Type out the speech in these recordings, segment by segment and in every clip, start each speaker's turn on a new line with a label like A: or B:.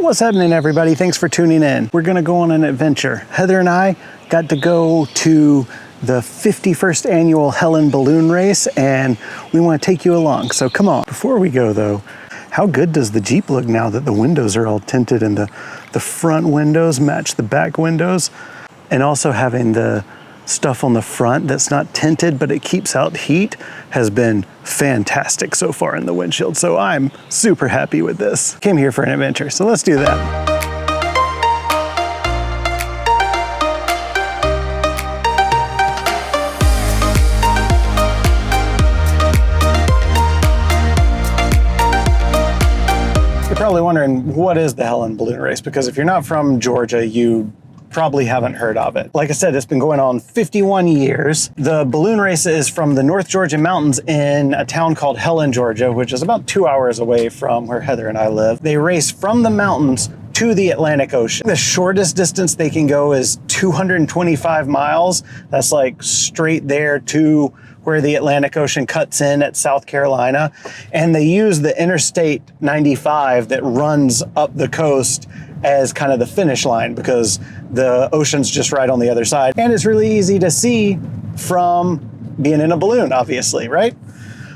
A: What's happening, everybody? Thanks for tuning in. We're gonna go on an adventure. Heather and I got to go to the 51st annual Helen balloon race, and we want to take you along, so come on. Before we go though, how good does the Jeep look now that the windows are all tinted and the front windows match the back windows? And also having the stuff on the front that's not tinted but it keeps out heat has been fantastic so far in the windshield. So I'm super happy with this. Came here for an adventure, so let's do that. You're probably wondering, what is the Helen Balloon Race? Because if you're not from Georgia, you probably haven't heard of it. Like I said, it's been going on 51 years. The balloon race is from the North Georgia mountains in a town called Helen, Georgia, which is about 2 hours away from where Heather and I live. They race from the mountains to the Atlantic Ocean. The shortest distance they can go is 225 miles. That's like straight there to where the Atlantic Ocean cuts in at South Carolina. And they use the Interstate 95 that runs up the coast as kind of the finish line because the ocean's just right on the other side. And it's really easy to see from being in a balloon, obviously, right?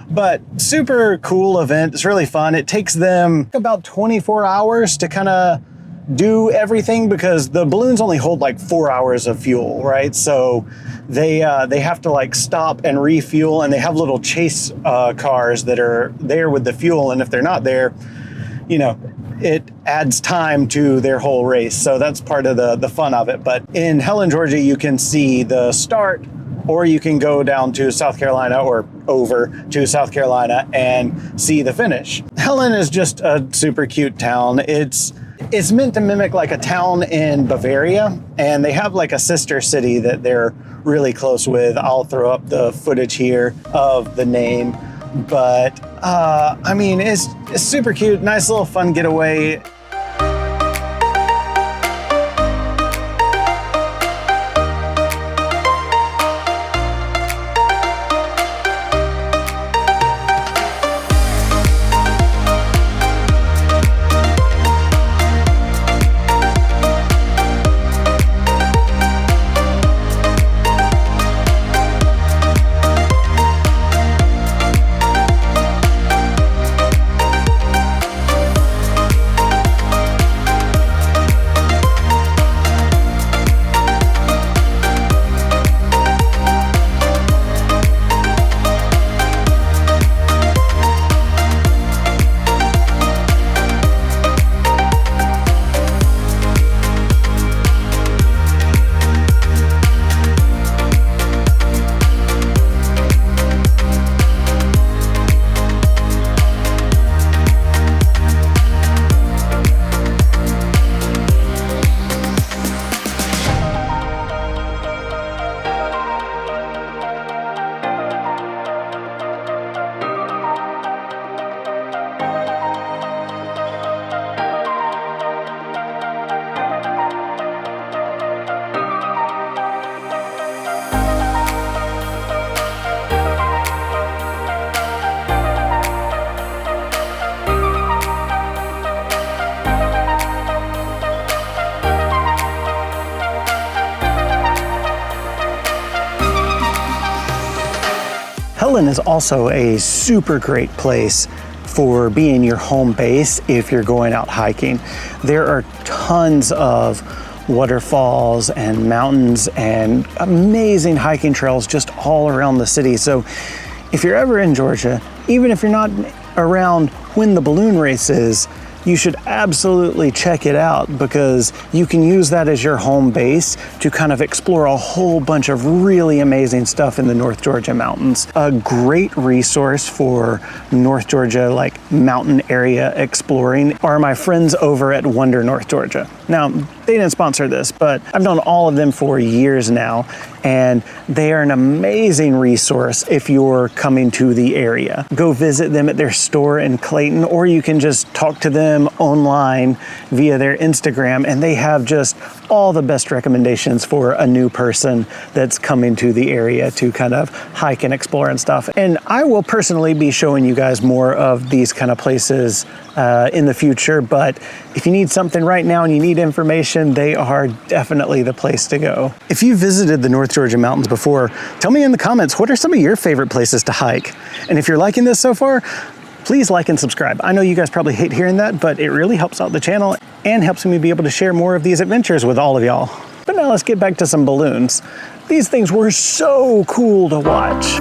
A: But super cool event. It's really fun. It takes them about 24 hours to kind of do everything because the balloons only hold like 4 hours of fuel, right? So they have to like stop and refuel, and they have little chase cars that are there with the fuel. And if they're not there, you know, it adds time to their whole race. So that's part of the fun of it. But in Helen, Georgia, you can see the start, or you can go down to South Carolina or over to South Carolina and see the finish. Helen is just a super cute town. It's meant to mimic like a town in Bavaria, and they have like a sister city that they're really close with. I'll throw up the footage here of the name. But I mean, it's super cute, nice little fun getaway. Helen is also a super great place for being your home base if you're going out hiking. There are tons of waterfalls and mountains and amazing hiking trails just all around the city. So if you're ever in Georgia, even if you're not around when the balloon race is, you should absolutely check it out because you can use that as your home base to kind of explore a whole bunch of really amazing stuff in the North Georgia mountains. A great resource for North Georgia, like mountain area exploring, are my friends over at Wonder North Georgia. Now, they didn't sponsor this, but I've known all of them for years now, and they are an amazing resource if you're coming to the area. Go visit them at their store in Clayton, or you can just talk to them them online via their Instagram, and they have just all the best recommendations for a new person that's coming to the area to kind of hike and explore and stuff. And I will personally be showing you guys more of these kind of places in the future, but if you need something right now and you need information, they are definitely the place to go. If you visited the North Georgia mountains before, tell me in the comments, what are some of your favorite places to hike? And if you're liking this so far, please like and subscribe. I know you guys probably hate hearing that, but it really helps out the channel and helps me be able to share more of these adventures with all of y'all. But now let's get back to some balloons. These things were so cool to watch.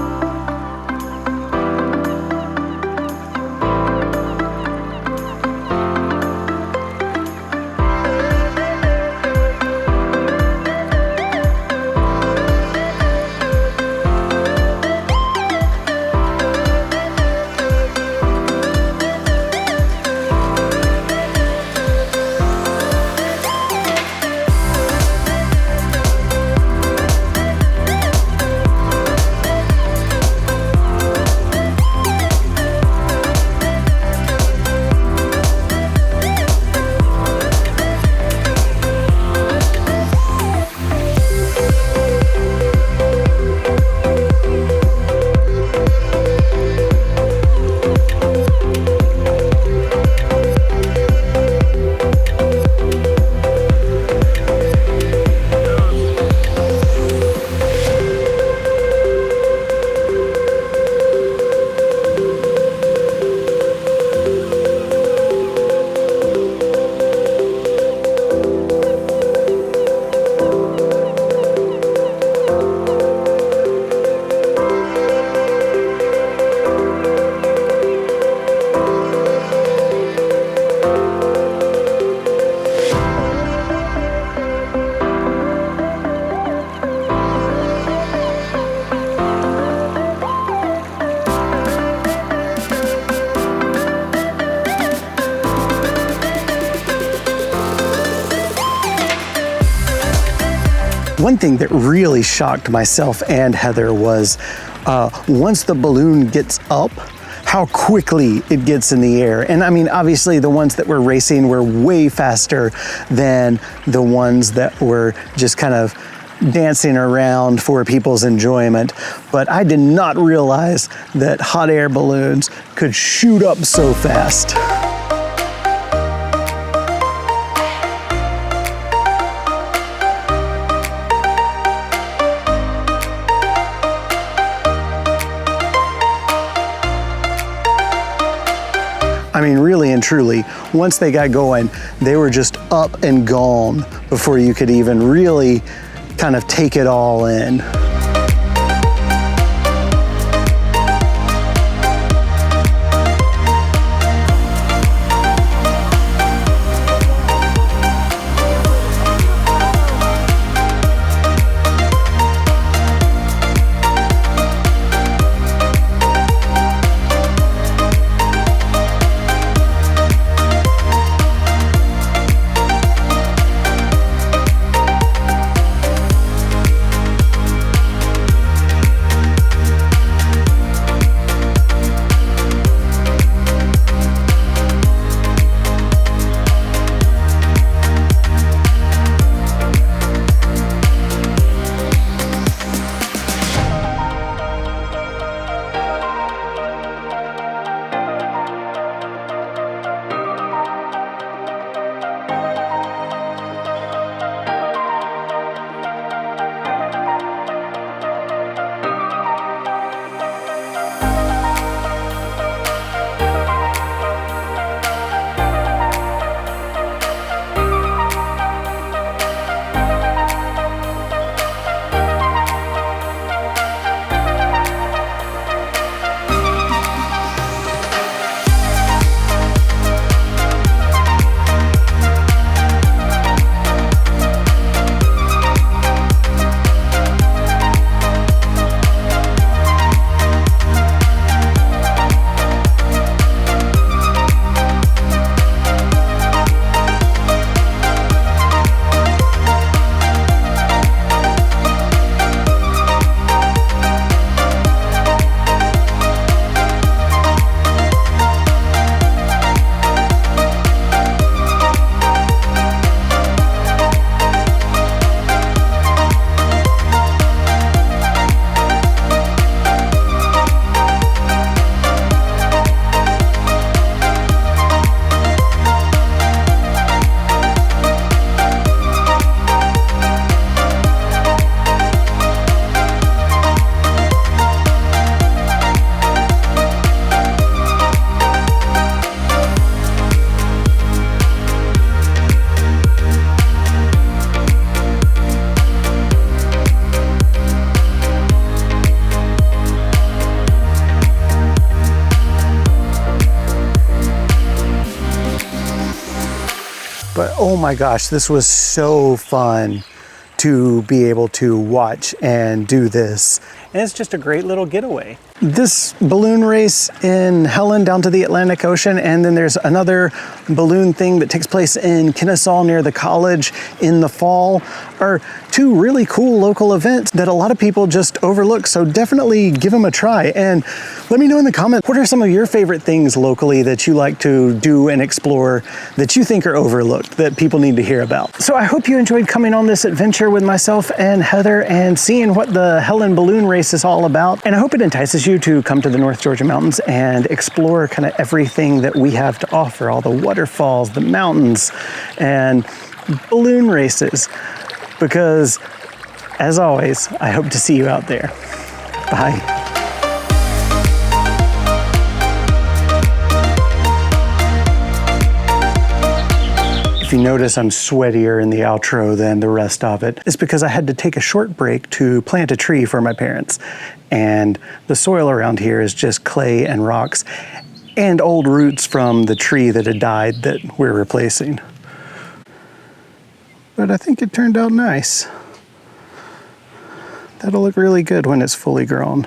A: One thing that really shocked myself and Heather was once the balloon gets up, how quickly it gets in the air. And I mean, obviously the ones that were racing were way faster than the ones that were just kind of dancing around for people's enjoyment. But I did not realize that hot air balloons could shoot up so fast. I mean, really and truly, once they got going, they were just up and gone before you could even really kind of take it all in. But oh my gosh, this was so fun to be able to watch and do this. And it's just a great little getaway. This balloon race in Helen down to the Atlantic Ocean, and then there's another balloon thing that takes place in Kennesaw near the college in the fall, are two really cool local events that a lot of people just overlook. So definitely give them a try. And let me know in the comments, what are some of your favorite things locally that you like to do and explore that you think are overlooked that people need to hear about? So I hope you enjoyed coming on this adventure with myself and Heather and seeing what the Helen Balloon Race is all about. And I hope it entices you to come to the North Georgia mountains and explore kind of everything that we have to offer, all the waterfalls, the mountains, and balloon races. Because as always, I hope to see you out there. Bye. If you notice I'm sweatier in the outro than the rest of it, it's because I had to take a short break to plant a tree for my parents. And the soil around here is just clay and rocks and old roots from the tree that had died that we're replacing. But I think it turned out nice. That'll look really good when it's fully grown.